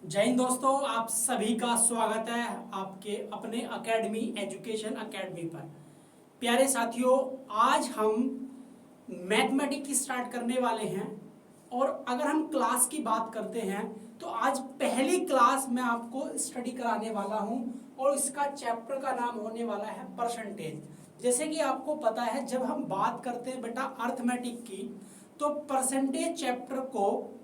जय हिंद दोस्तों, आप सभी का स्वागत है आपके अपने एकेडमी एजुकेशन एकेडमी पर। प्यारे साथियों, आज हम मैथमेटिक्स स्टार्ट करने वाले हैं। और अगर हम क्लास की बात करते हैं तो आज पहली क्लास मैं आपको स्टडी कराने वाला हूं और इसका चैप्टर का नाम होने वाला है परसेंटेज। जैसे कि आपको पता है, जब हम बात करते हैं बेटा अर्थमेटिक की, तो परसेंटेज चैप्टर को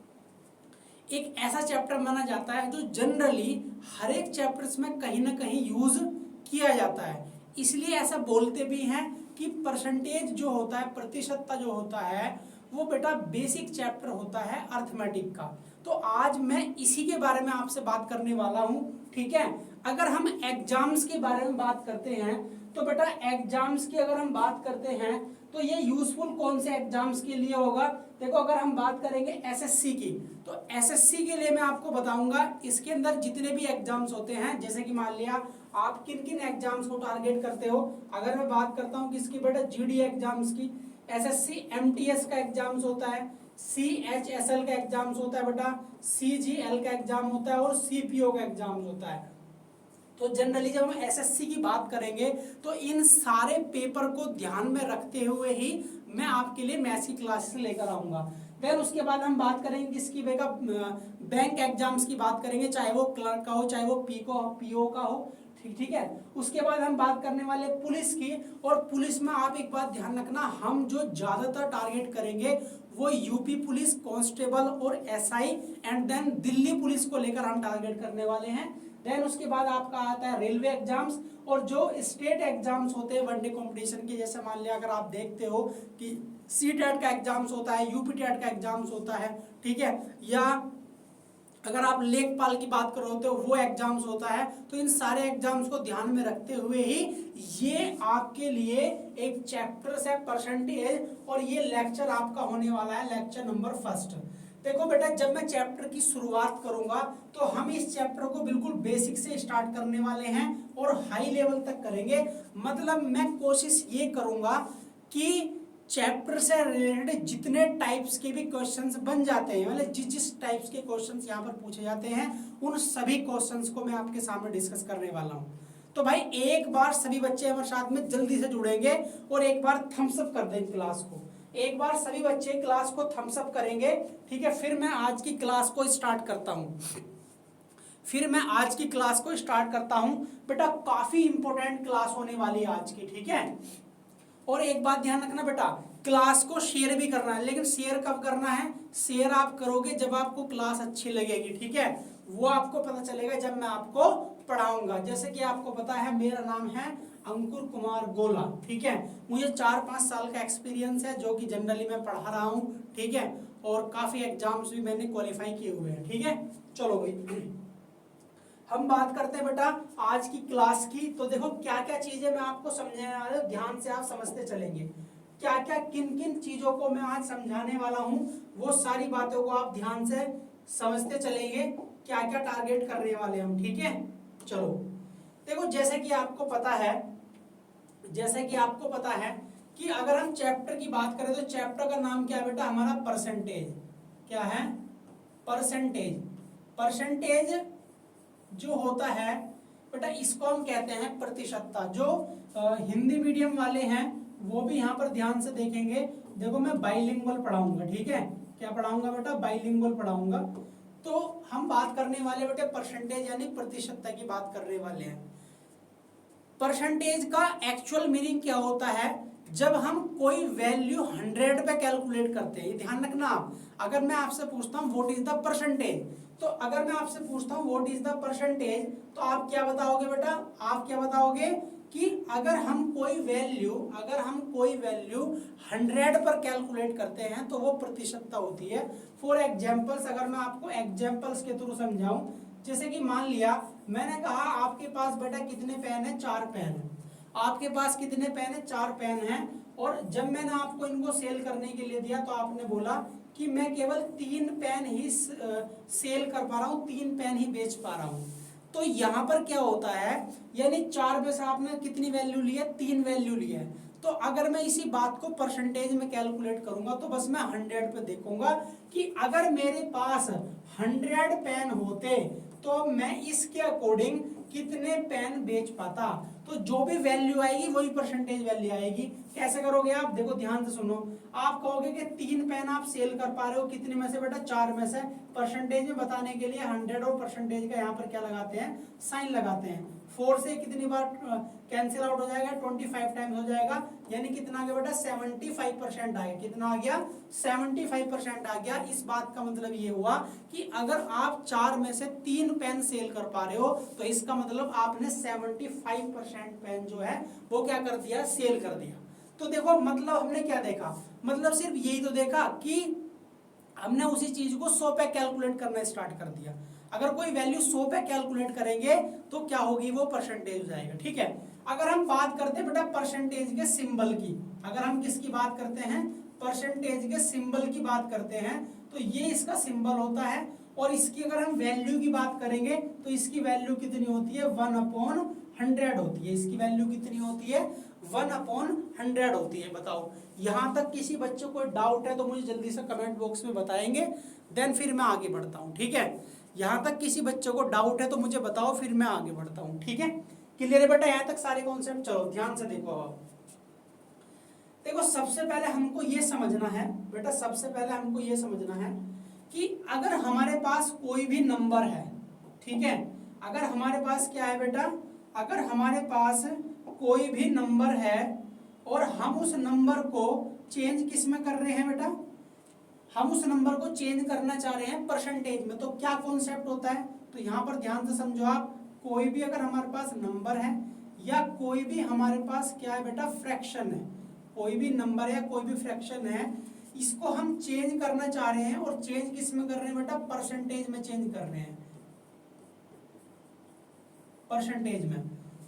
एक ऐसा चैप्टर माना जाता है जो जनरली हर एक चैप्टर्स में कहीं ना कहीं यूज किया जाता है। इसलिए ऐसा बोलते भी हैं कि परसेंटेज जो होता है, प्रतिशतता जो होता है, वो बेटा बेसिक चैप्टर होता है अर्थमेटिक का। तो आज मैं इसी के बारे में आपसे बात करने वाला हूं, ठीक है। अगर हम एग्जाम्स के बारे में बात करते हैं तो बेटा एग्जाम्स की अगर हम बात करते हैं तो ये यूजफुल कौन से एग्जाम्स के लिए होगा। देखो, अगर हम बात करेंगे एसएससी की, तो एसएससी के लिए मैं आपको बताऊंगा इसके अंदर जितने भी एग्जाम्स होते हैं, जैसे कि मान लिया आप किन किन एग्जाम्स को टारगेट करते हो। अगर मैं बात करता हूं किसकी बेटा, जीडी एग्जाम्स की, एसएससी एमटीएस का एग्जाम्स होता है, सीएचएसएल का एग्जाम्स होता है बेटा, सीजीएल का एग्जाम होता है और सीपीओ का एग्जाम्स होता है। तो जनरली जब हम एसएससी की बात करेंगे तो इन सारे पेपर को ध्यान में रखते हुए ही मैं आपके लिए मैथ्स की क्लासेस लेकर आऊंगा। फिर उसके बाद हम बात करेंगे किसकी बेटा, बैंक एग्जाम्स की बात करेंगे, चाहे वो क्लर्क का हो, चाहे वो पीओ का हो, ठीक है। उसके बाद हम बात करने वाले पुलिस की, और पुलिस में आप एक बात ध्यान रखना, हम जो ज्यादातर टारगेट करेंगे वो यूपी पुलिस कांस्टेबल और SI and then Delhi police को लेकर हम टारगेट करने वाले हैं। देन उसके बाद आपका आता है रेलवे एग्जाम्स, और जो स्टेट एग्जाम्स होते हैं वनडे कंपटीशन के, जैसे मान लिया अगर आप देखते हो कि सी टेट का एग्जाम्स होता है, यूपी टेट का एग्जाम्स होता है, ठीक है, या अगर आप लेखपाल की बात करो तो वो एग्जाम्स होता है। तो इन सारे एग्जाम्स को ध्यान में रखते हुए ही ये आपके लिए एक चैप्टर है परसेंटेज, और ये लेक्चर आपका होने वाला है लेक्चर नंबर फर्स्ट। देखो बेटा, जब मैं चैप्टर की शुरुआत करूंगा तो हम इस चैप्टर को बिल्कुल बेसिक से स्टार्ट करने वाले हैं और हाई लेवल तक करेंगे। मतलब मैं कोशिश ये करूंगा कि चैप्टर से रिलेटेड जितने टाइप्स के भी क्वेश्चंस बन जाते हैं, मतलब जिस टाइप्स के क्वेश्चंस यहाँ पर पूछे जाते हैं, उन सभी क्वेश्चंस को मैं आपके सामने डिस्कस करने वाला हूँ। तो भाई एक बार सभी बच्चे हमारे साथ में जल्दी से जुड़ेंगे और एक बार थम्स अप कर दें क्लास को। एक बार सभी बच्चे क्लास को थम्स अप करेंगे, ठीक है। फिर मैं आज की क्लास को स्टार्ट करता हूँ। बेटा काफी इंपॉर्टेंट क्लास होने वाली है आज की, ठीक है। और एक बात ध्यान रखना बेटा, क्लास को शेयर भी करना है, लेकिन शेयर कब करना है, शेयर आप करोगे जब आपको क्लास अच्छी लगेगी, ठीक है। वो आपको पता चलेगा जब मैं आपको पढ़ाऊंगा। जैसे कि आपको पता है मेरा नाम है अंकुर कुमार गोला, ठीक है। मुझे 4-5 साल का एक्सपीरियंस है जो कि जनरली मैं पढ़ा रहा हूँ, ठीक है। और काफी एग्जाम्स भी मैंने क्वालिफाई किए हुए हैं, ठीक है। चलो भाई, हम बात करते हैं बेटा आज की क्लास की। तो देखो क्या क्या चीजें मैं आपको समझाने वाला हूं, ध्यान से आप समझते चलेंगे। क्या क्या किन किन चीजों को मैं आज समझाने वाला हूं, वो सारी बातों को आप ध्यान से समझते चलेंगे, क्या क्या टारगेट करने वाले हम, ठीक है। चलो देखो, जैसे कि आपको पता है कि अगर हम चैप्टर की बात करें तो चैप्टर का नाम क्या है बेटा, हमारा परसेंटेज। क्या है, परसेंटेज जो होता है बेटा, इसको हम कहते हैं प्रतिशतता। जो हिंदी मीडियम वाले हैं वो भी यहाँ पर ध्यान से देखेंगे। देखो मैं बाइलिंगुअल पढ़ाऊंगा, ठीक है। क्या पढ़ाऊंगा बेटा, बाइलिंगुअल पढ़ाऊंगा। तो हम बात करने वाले बेटे परसेंटेज यानी प्रतिशतता की बात करने वाले हैं। परसेंटेज का एक्चुअल मीनिंग क्या होता है, जब हम कोई वैल्यू 100 पे कैलकुलेट करते हैं। ध्यान रखना आप, अगर मैं आपसे पूछता हूँ व्हाट इज द परसेंटेज, तो अगर मैं आपसे पूछता हूँ व्हाट इज द परसेंटेज, तो आप क्या बताओगे बेटा, आप क्या बताओगे कि अगर हम कोई वैल्यू 100 पर कैलकुलेट करते हैं तो वो प्रतिशतता होती है। फॉर एग्जाम्पल्स, अगर मैं आपको एग्जाम्पल्स के थ्रू समझाऊं, जैसे कि मान लिया मैंने कहा आपके पास बेटा कितने पेन है, 4 पेन है। आपके पास कितने पेन है, 4 पेन है। और जब मैंने आपको इनको सेल करने के लिए दिया तो आपने बोला कि मैं केवल 3 पेन ही सेल कर पा रहा हूँ, 3 पेन ही बेच पा रहा हूँ। तो यहाँ पर क्या होता है, यानी 4 में से आपने कितनी वैल्यू ली है, 3 वैल्यू ली है। तो अगर मैं इसी बात को परसेंटेज में कैलकुलेट करूंगा तो बस मैं 100 पे देखूंगा कि अगर मेरे पास 100 पेन होते तो मैं इसके अकॉर्डिंग कितने पेन बेच पाता। तो जो भी वैल्यू आएगी वही परसेंटेज वैल्यू आएगी। कैसे करोगे आप, देखो ध्यान से सुनो। आप कहोगे कि 3 पेन आप सेल कर पा रहे हो, कितने में से बेटा, 4 में से। परसेंटेज में बताने के लिए 100 और परसेंटेज का यहाँ पर क्या लगाते हैं, साइन लगाते हैं। 4 से कितनी बार कैंसिल आउट हो जाएगा, 25 टाइम्स हो जाएगा, यानी कितना आ गया बेटा, 75% आ गया। कितना आ गया, 75% आ गया। इस बात का मतलब ये हुआ कि अगर आप 4 में से 3 पेन सेल कर पा रहे हो तो इसका मतलब आपने 75% पेन जो है वो क्या कर दिया, सेल कर दिया। तो देखो मतलब हमने क्या देखा, मतलब सिर्फ यही तो देखा कि हमने उसी चीज को 100 पे कैलकुलेट करना स्टार्ट कर दिया। अगर कोई वैल्यू 100 पे कैलकुलेट करेंगे तो क्या होगी, वो परसेंटेज हो जाएगा। ठीक है, अगर हम बात करते हैं बेटा परसेंटेज के सिंबल की, अगर हम किसकी बात करते हैं, परसेंटेज के सिंबल की बात करते हैं, तो ये इसका सिंबल होता है। और इसकी अगर हम वैल्यू की बात करेंगे तो इसकी वैल्यू कितनी होती है, 1/100 होती है। इसकी वैल्यू कितनी होती है, 1/100 होती है। बताओ, यहां तक किसी बच्चे को डाउट है तो मुझे जल्दी से कमेंट बॉक्स में बताएंगे, देन फिर मैं आगे बढ़ता हूं। ठीक है, यहां तक किसी बच्चे को डाउट है तो मुझे बताओ, फिर मैं आगे बढ़ता हूं। ठीक है, क्लियर है बेटा यहां तक सारे कॉन्सेप्ट। चलो ध्यान से देखो। अब देखो सबसे पहले हमको ये समझना है बेटा, सबसे पहले हमको ये समझना है कि अगर हमारे पास कोई भी नंबर है, ठीक है, अगर हमारे पास क्या है बेटा, अगर हमारे पास कोई भी नंबर है और हम उस नंबर को चेंज किस में कर रहे हैं बेटा, हम उस नंबर को चेंज करना चाह रहे हैं परसेंटेज में, तो क्या कॉन्सेप्ट होता है। तो यहां पर ध्यान से समझो आप, कोई भी अगर हमारे पास नंबर है या कोई भी हमारे पास क्या है बेटा, फ्रैक्शन है, कोई भी नंबर या कोई भी फ्रैक्शन है, इसको हम चेंज करना चाह रहे हैं और चेंज किस में कर रहे हैं बेटा, परसेंटेज में चेंज कर रहे हैं, परसेंटेज में।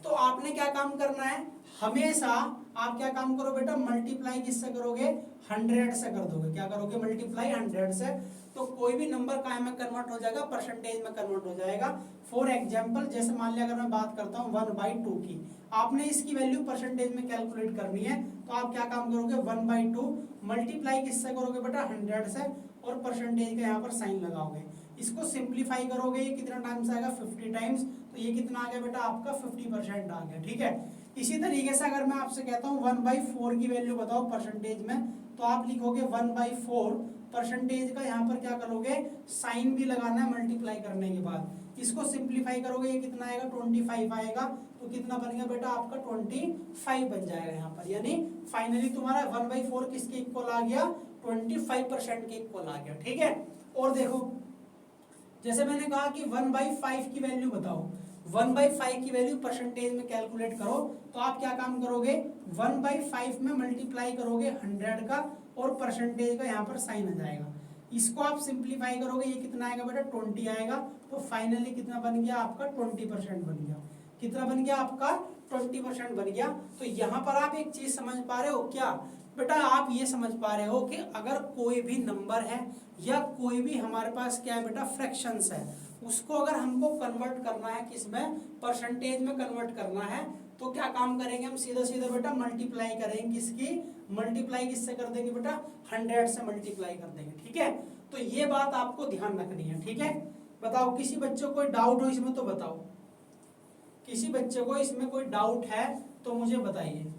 तो आपने क्या काम करना है, हमेशा आप क्या काम करो बेटा, मल्टीप्लाई किससे करोगे, 100 से कर दोगे। क्या करोगे, मल्टीप्लाई 100 से। तो कोई भी नंबर काय में कन्वर्ट हो जाएगा, परसेंटेज में कन्वर्ट हो जाएगा। फॉर एग्जांपल जैसे मान लिया अगर मैं बात करता हूँ 1/2 की, आपने इसकी वैल्यू परसेंटेज में कैलकुलेट करनी है, तो आप क्या काम करोगे, 1/2 मल्टीप्लाई किससे करोगे बेटा, 100 से, और परसेंटेज का यहाँ पर साइन लगाओगे। इसको सिंप्लीफाई करोगे, ये कितना टाइम्स आएगा, 50 टाइम्स। तो ये कितना आ गया बेटा, आपका 50% आ गया। ठीक है, इसी तरीके से अगर मैं आपसे कहता हूँ 1/4 की वैल्यू बताओ परसेंटेज में, तो आप लिखोगे 1/4, परसेंटेज का यहाँ पर क्या करोगे, साइन भी लगाना है मल्टीप्लाई करने के बाद। इसको सिंप्लीफाई करोगे, ये कितना आएगा, 25 आएगा। तो कितना बन गया बेटा, आपका 25 बन जाएगा यहाँ पर। यानी फाइनली तुम्हारा 1/4 किसके इक्वल आ गया, 25% के इक्वल आ गया। ठीक है, और देखो जैसे मैंने कहा कि 1/5 की वैल्यू बताओ, 1/5 की वैल्यू परसेंटेज में कैलकुलेट करो, तो आप क्या काम करोगे, 1/5 में मल्टीप्लाई करोगे 100 का, और परसेंटेज का यहाँ पर साइन आ जाएगा। इसको आप सिंप्लीफाई करोगे, ये कितना आएगा बेटा, 20 आएगा। तो फाइनली कितना बन गया आपका, 20% बन गया। कितना बन गया आपका, 20% बन गया। तो यहाँ पर आप एक चीज समझ पा रहे हो क्या बेटा, आप ये समझ पा रहे हो कि अगर कोई भी नंबर है या कोई भी हमारे पास क्या है बेटा, फ्रैक्शंस है, उसको अगर हमको कन्वर्ट करना है किसमें, परसेंटेज में कन्वर्ट करना है, तो क्या काम करेंगे हम, सीधा सीधा बेटा मल्टीप्लाई करेंगे। किसकी, मल्टीप्लाई किससे कर देंगे बेटा, 100 से मल्टीप्लाई कर देंगे। ठीक है, तो ये बात आपको ध्यान रखनी है। ठीक है, बताओ किसी बच्चे को कोई डाउट हो इसमें तो बताओ, किसी बच्चे को इसमें कोई डाउट है तो मुझे बताइए।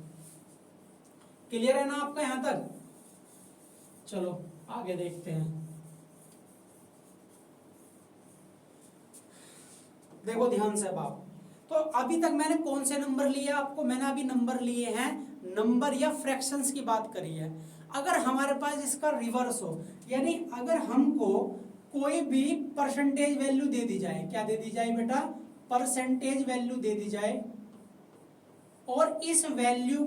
क्लियर है ना आपका यहां तक। चलो आगे देखते हैं। देखो ध्यान से बाप, तो अभी तक मैंने कौन से नंबर लिए आपको, मैंने अभी नंबर लिए हैं, नंबर या फ्रैक्शंस की बात करी है। अगर हमारे पास इसका रिवर्स हो, यानी अगर हमको कोई भी परसेंटेज वैल्यू दे दी जाए, क्या दे दी जाए बेटा, परसेंटेज वैल्यू दे दी जाए, और इस वैल्यू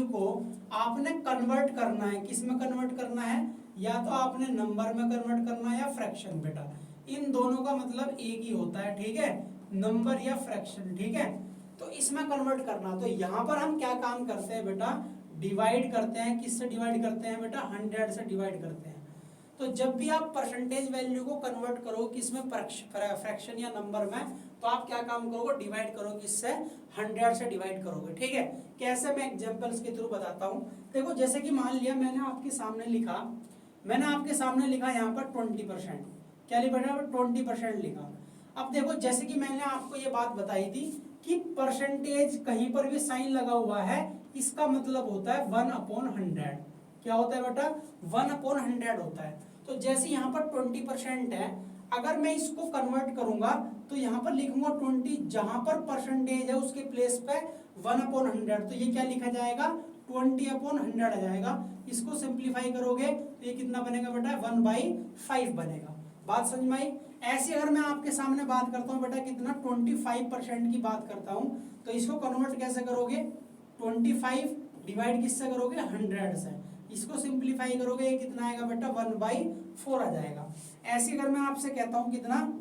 को आपने कन्वर्ट करना है, किस में कन्वर्ट करना है, या तो आपने नंबर में कन्वर्ट करना है या फ्रैक्शन। बेटा इन दोनों का मतलब एक ही होता है। ठीक है, नंबर या फ्रैक्शन। ठीक है, तो इसमें कन्वर्ट करना, तो यहां पर हम क्या काम करते हैं बेटा, डिवाइड करते हैं। किससे डिवाइड करते हैं बेटा, 100 से डिवाइड करते हैं। तो जब भी आप परसेंटेज वैल्यू को कन्वर्ट करो किसमें, फ्रैक्शन या नंबर में, तो आप क्या काम करोगे, डिवाइड करो किससे, 100 से डिवाइड करोगे। ठीक है, कैसे, मैं एग्जांपल्स के थ्रू बताता हूं। देखो जैसे कि मान लिया मैंने आपके सामने लिखा यहाँ पर 20%, क्या लिखा है 20% लिखा। अब देखो जैसे कि मैंने आपको ये बात बताई थी कि परसेंटेज कहीं पर भी साइन लगा हुआ है, इसका मतलब होता है 1/100। क्या होता है बेटा? 1/100 होता है। तो जैसे यहाँ पर 20% है, अगर मैं इसको कन्वर्ट करूंगा तो यहाँ पर लिखूंगा 20, जहां पर परसेंटेज है उसके प्लेस पे 1/100, तो ये क्या लिखा जाएगा? 20/100 आ जाएगा। इसको सिंप्लीफाई करोगे तो ये कितना बनेगा बेटा? 1/5 बनेगा। बात समझ में आई? ऐसे अगर मैं आपके सामने बात करता हूँ बेटा कितना, 25% की बात करता हूँ, तो इसको कन्वर्ट कैसे करोगे? 25 डिवाइड किससे करोगे? 100 से। इसको सिंप्लीफाई करोगे ये कितना आएगा बेटा? 1/4 आ जाएगा। ऐसे अगर मैं आपसे कहता हूँ कितना,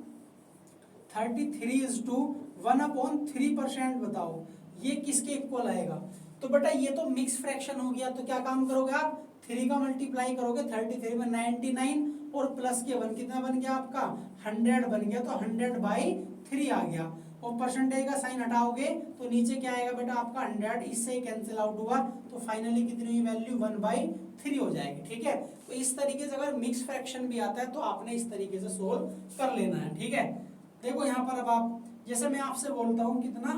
33:1/3% बताओ, ये किसके इक्वल आएगा? तो बेटा ये तो मिक्स फ्रैक्शन हो गया, तो क्या काम करोगे आप? 3 का मल्टीप्लाई करोगे 33 में 99 और प्लस के 1, कितना बन गया आपका? 100 बन गया। तो 100/3 आ गया। और परसेंटेज का साइन हटाओगे तो नीचे क्या आएगा बेटा आपका? 100, इससे कैंसिल आउट हुआ, तो फाइनली कितनी वैल्यू? 1/3 हो जाएगी। ठीक है, तो इस तरीके से अगर मिक्स फ्रैक्शन भी आता है तो आपने इस तरीके से सोल्व कर लेना है। ठीक है, देखो यहाँ पर अब आप, जैसे मैं आपसे बोलता हूँ कितना,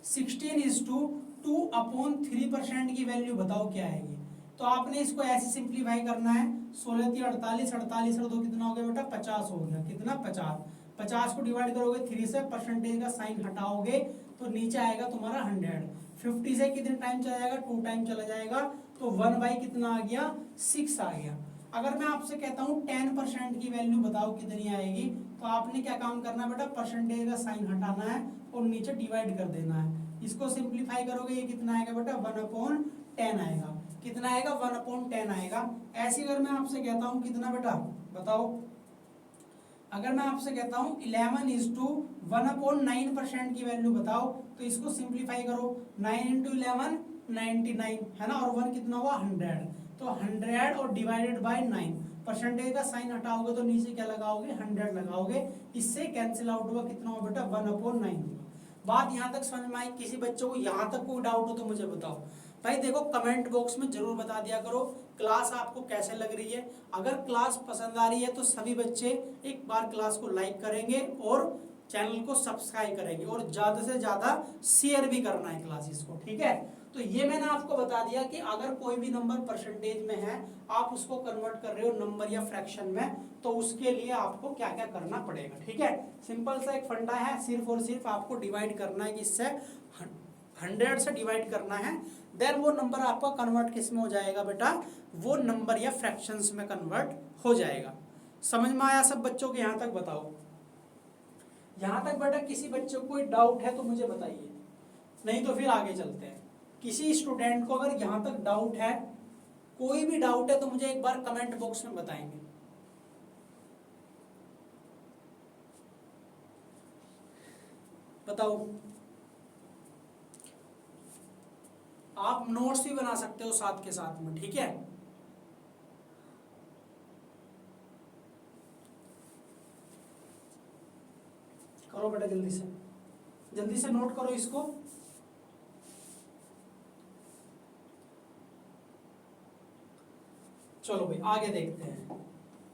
16:2/3% की वैल्यू बताओ क्या आएगी, तो आपने इसको ऐसे सिंप्लीफाई करना है। 16×3 = 48, 48 और 2 कितना हो गया बेटा? 50 हो गया। कितना? 50। 50 को डिवाइड करोगे 3 से, परसेंटेज का साइन हटाओगे तो नीचे आएगा तुम्हारा 100। 50 से कितने टाइम चला जाएगा? 2 टाइम चला जाएगा, तो 1/ कितना आ गया? 6 आ गया। अगर मैं आपसे कहता हूँ 10% की वैल्यू बताओ कितनी आएगी, तो आपने क्या काम करना है बेटा? परसेंटेज का साइन हटाना है और नीचे डिवाइड कर देना है। इसको सिंप्लीफाई करोगे ये कितना आएगा बेटा? 1/10 आएगा। कितना आएगा? 1/10 आएगा। ऐसे अगर मैं आपसे कहता हूँ कितना बेटा बताओ, अगर मैं आपसे कहता हूँ 11:1/9% की वैल्यू बताओ, तो इसको सिंप्लीफाई करो। 9 × 11 99 है ना, और 1 कितना हुआ? 100। तो 100 और डिवाइडेड बाय 9, परसेंटेज का साइन हटाओगे तो नीचे क्या लगाओगे? 100 लगाओगे। इससे कैंसिल आउट हुआ, कितना हुआ बेटा? 1/9 हुआ। बात यहाँ तक समझ में आई? किसी बच्चों को यहाँ तक कोई डाउट हो तो मुझे बताओ। भाई देखो कमेंट बॉक्स में जरूर बता दिया करो क्लास आपको कैसे लग रही है। अगर क्लास पसंद आ रही है तो सभी बच्चे एक बार क्लास को लाइक करेंगे और चैनल को सब्सक्राइब करेंगे, और ज़्यादा से ज़्यादा शेयर भी करना है क्लासेस को। ठीक है, तो ये मैंने आपको बता दिया कि अगर कोई भी नंबर परसेंटेज में है, आप उसको कन्वर्ट कर रहे हो नंबर या फ्रैक्शन में, तो उसके लिए आपको क्या क्या करना पड़ेगा। ठीक है, सिंपल सा एक फंडा है, सिर्फ और सिर्फ आपको डिवाइड करना है, किससे? 100 से डिवाइड करना है। देन वो नंबर आपका कन्वर्ट किस में हो जाएगा बेटा? वो नंबर या फ्रैक्शंस में कन्वर्ट हो जाएगा। समझ में आया सब बच्चों के? यहाँ तक बताओ। यहाँ तक बेटा किसी बच्चे को कोई डाउट है तो मुझे बताइए, नहीं तो फिर आगे चलते हैं। किसी स्टूडेंट को अगर यहाँ तक डाउट है, कोई भी डाउट है, तो मुझे एक बार कमेंट बॉक्स में बताएंगे। बताओ। आप नोट्स भी बना सकते हो साथ के साथ में। ठीक है, करो बेटा जल्दी से नोट करो इसको। चलो भाई आगे देखते हैं।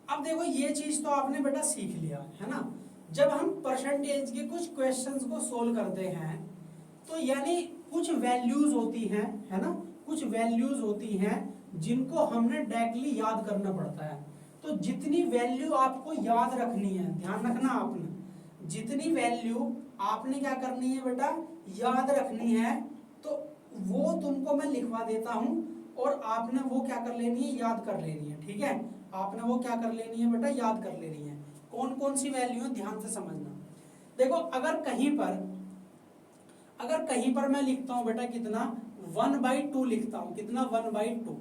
अब देखो ये चीज तो आपने बेटा सीख लिया है ना। जब हम परसेंटेज के कुछ क्वेश्चंस को सोल्व करते हैं, तो यानी कुछ वैल्यूज होती हैं, है ना, कुछ वैल्यूज होती हैं जिनको हमने डायरेक्टली याद करना पड़ता है। तो जितनी वैल्यू आपको याद रखनी है, ध्यान रखना आपने, जितनी वैल्यू आपने क्या करनी है बेटा? याद रखनी है, तो वो तुमको मैं लिखवा देता हूं, और आपने वो क्या कर लेनी है? याद कर लेनी है। ठीक है, आपने वो क्या कर लेनी है बेटा? याद कर लेनी है। कौन कौन सी वैल्यू है ध्यान से समझना। देखो अगर कहीं पर मैं लिखता हूं बेटा कितना? 1/2 लिखता हूं। कितना? 1/2।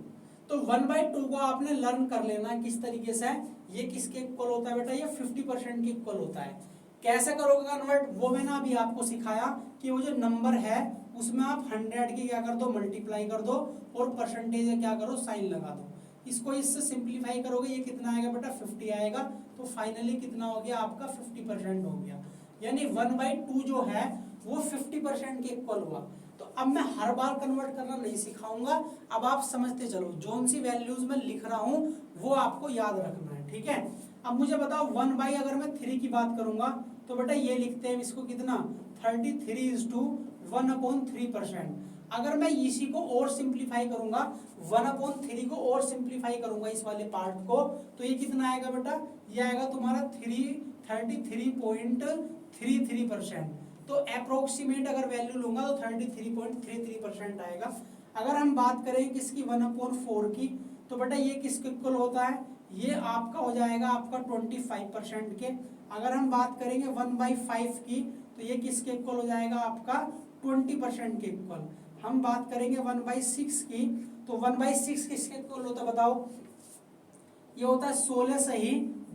तो 1/2 को आपने लर्न कर लेना है किस तरीके से। ये किसके इक्वल होता है बेटा? ये 50% के इक्वल होता है। कैसे करोगे कन्वर्ट? वो मैंने अभी आपको सिखाया कि वो जो नंबर है उसमें आप 100 की क्या कर दो? मल्टीप्लाई कर दो, और परसेंटेज क्या करो? साइन लगा दो। इसको इससे सिंप्लीफाई करोगे, ये कितना आएगा बेटा? 50 आएगा। तो फाइनली कितना हो गया आपका? 50% हो गया। यानी 1/2 जो है वो 50% के इक्वल हुआ। तो अब मैं हर बार कन्वर्ट करना नहीं सिखाऊंगा, अब आप समझते चलो, जोन सी वैल्यूज में लिख रहा हूं वो आपको याद रखना है। ठीक है, अब मुझे बताओ 1 बाई अगर मैं 3 की बात करूंगा तो बेटा ये लिखते हैं इसको कितना 33:1/3%। अगर मैं इसी को और सिंप्लीफाई करूंगा 1/3 को और सिंप्लीफाई करूंगा इस वाले पार्ट को तो ये कितना आएगा बेटा, ये आएगा तुम्हारा 33.33%। तो अप्रोक्सीमेट अगर वैल्यू लूंगा तो 33.33% आएगा। अगर हम बात करें किसकी 1/4 की तो बेटा ये किसके इक्वल होता है, ये आपका हो जाएगा आपका 25% के। अगर हम बात करेंगे 1/5 की तो ये किसके इक्वल हो जाएगा आपका 20% के इक्वल। हम बात करेंगे 1/6 की तो 1/6 किसके इक्वल होता है बताओ, ये होता है 16 सही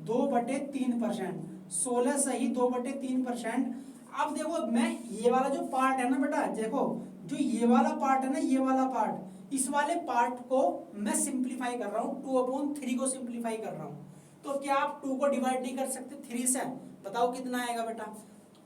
2/3%। 16 सही 2/3%। अब देखो मैं ये वाला जो पार्ट है ना बेटा, देखो जो ये वाला पार्ट है ना, ये वाला पार्ट, इस वाले पार्ट को मैं सिंप्लीफाई कर रहा हूँ 2/3 को सिंप्लीफाई कर रहा हूँ। तो क्या आप 2 को डिवाइड नहीं कर सकते 3 से, बताओ कितना आएगा बेटा।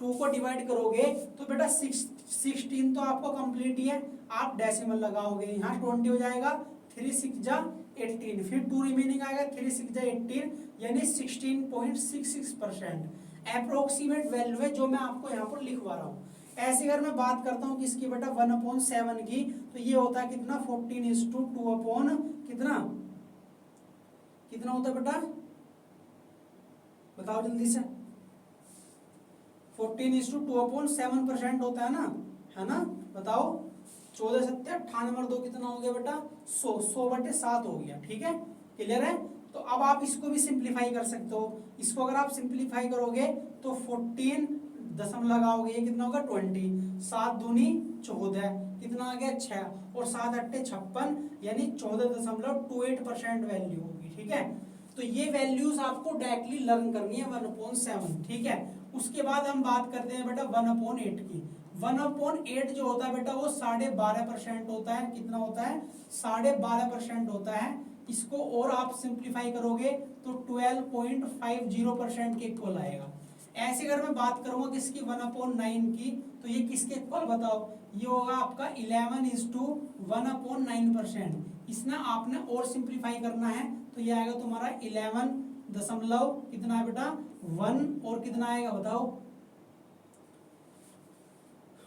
2 को डिवाइड करोगे तो बेटा 16 तो आपको कंप्लीट ही है, आप डेसिमल लगाओगे यहाँ 20 हो जाएगा, 3 6 जा 18, फिर 2 रिमेनिंग आएगा, 3 6 जा 18 यानी 16.66%। अप्रोक्सीमेट वैल्यू है जो मैं आपको यहाँ पर लिखवा रहा हूँ। ऐसे अगर मैं बात करता हूँ किसकी बेटा 1/7 की तो ये होता है कितना 14:2 कितना कितना होता है बेटा, बताओ जल्दी से। 14:2/7% होता है ना, बताओ 14 7 98 2 कितना हो गया बेटा 100, 100/7 हो गया। ठीक है, क्लियर है। तो अब आप इसको भी सिंप्लीफाई कर सकते हो। इसको अगर आप सिंप्लीफाई करोगे तो 14 दशम लगाओगे, ये कितना होगा 20, 7 दूनी 14 कितना आ गया 6 और 7 8 56 यानी 14.28% वैल्यू होगी। ठीक है, तो ये वैल्यूज आपको डायरेक्टली लर्न करनी है 1/7। ठीक है, उसके बाद हम बात करते हैं बेटा 1/8 की। 1/8 जो होता है बेटा वो 12.5% होता है। कितना होता है 12.5% होता है। इसको और आप सिंप्लीफाई करोगे तो 12.50% के इक्वल आएगा। ऐसे अगर मैं बात करूंगा किसकी 1/9 की तो ये किसके इक्वल बताओ, ये होगा आपका 11:1/9%। इसमें आपने और सिंप्लीफाई करना है तो ये आएगा तुम्हारा 11 दशमलव कितना है बेटा 1 और कितना आएगा बताओ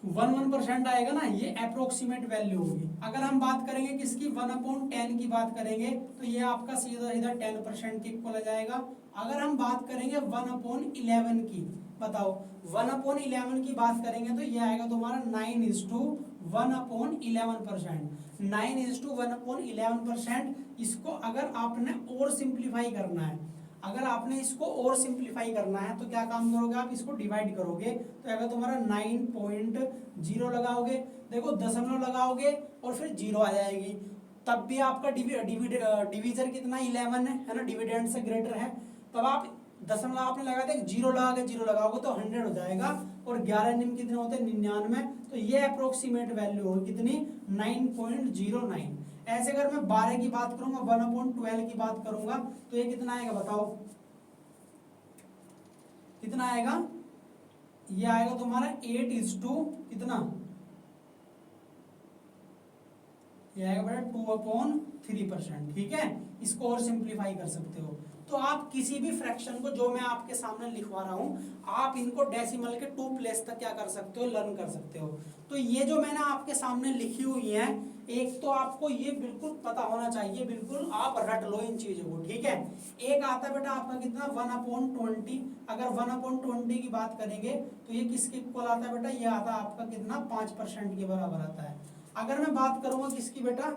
1% आएगा ना, ये अप्रोक्सीमेट वैल्यू होगी। अगर हम बात करेंगे किसकी 1/10 की बात करेंगे तो ये आपका सीधा सीधा 10% के इक्वल आ जाएगा। अगर हम बात करेंगे 1/11 की, बताओ 1/11 की बात करेंगे तो ये आएगा तुम्हारा 9:1/11%। 9:1/11%। इसको अगर आपने और सिंप्लीफाई करना है, अगर आपने इसको और सिंप्लीफाई करना है तो क्या काम करोगे, आप इसको डिवाइड करोगे तो अगर तुम्हारा 9.0 लगाओगे, देखो दशमलव लगाओगे और फिर 0 आ जाएगी, तब भी आपका डिवीजर कितना 11 है ना, डिविडेंड से ग्रेटर है। तब आप दशमलव आपने लगा दिया, 0 लगा के 0 लगाओगे तो 100 हो जाएगा और 11 निम कितने होते हैं 99। तो ये अप्रोक्सीमेट वैल्यू होगी कितनी 9.09। ऐसे अगर मैं 12 की बात करूंगा 1/12 की बात करूंगा तो ये कितना आएगा बताओ, कितना आएगा, ये आएगा तुम्हारा 8 कितना, ये आएगा बेटा 2/3%। ठीक है, इसको और सिंप्लीफाई कर सकते हो। तो आप किसी भी फ्रैक्शन को जो मैं आपके सामने लिखवा रहा हूं आप इनको डेसिमल के 2 प्लेस तक क्या कर सकते हो, लर्न कर सकते हो। तो ये जो मैंने आपके सामने लिखी हुई है, एक तो आपको ये बिल्कुल पता होना चाहिए, बिल्कुल आप रट लो इन चीजों को। ठीक है, एक आता है बेटा आपका कितना 1/20। अगर 1/20 की बात करेंगे तो ये किसके इक्वल आता है बेटा, ये आता है आपका कितना 5% के बराबर आता है। अगर मैं बात करूंगा किसकी बेटा,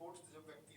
स्पोर्ट्स जब व्यक्ति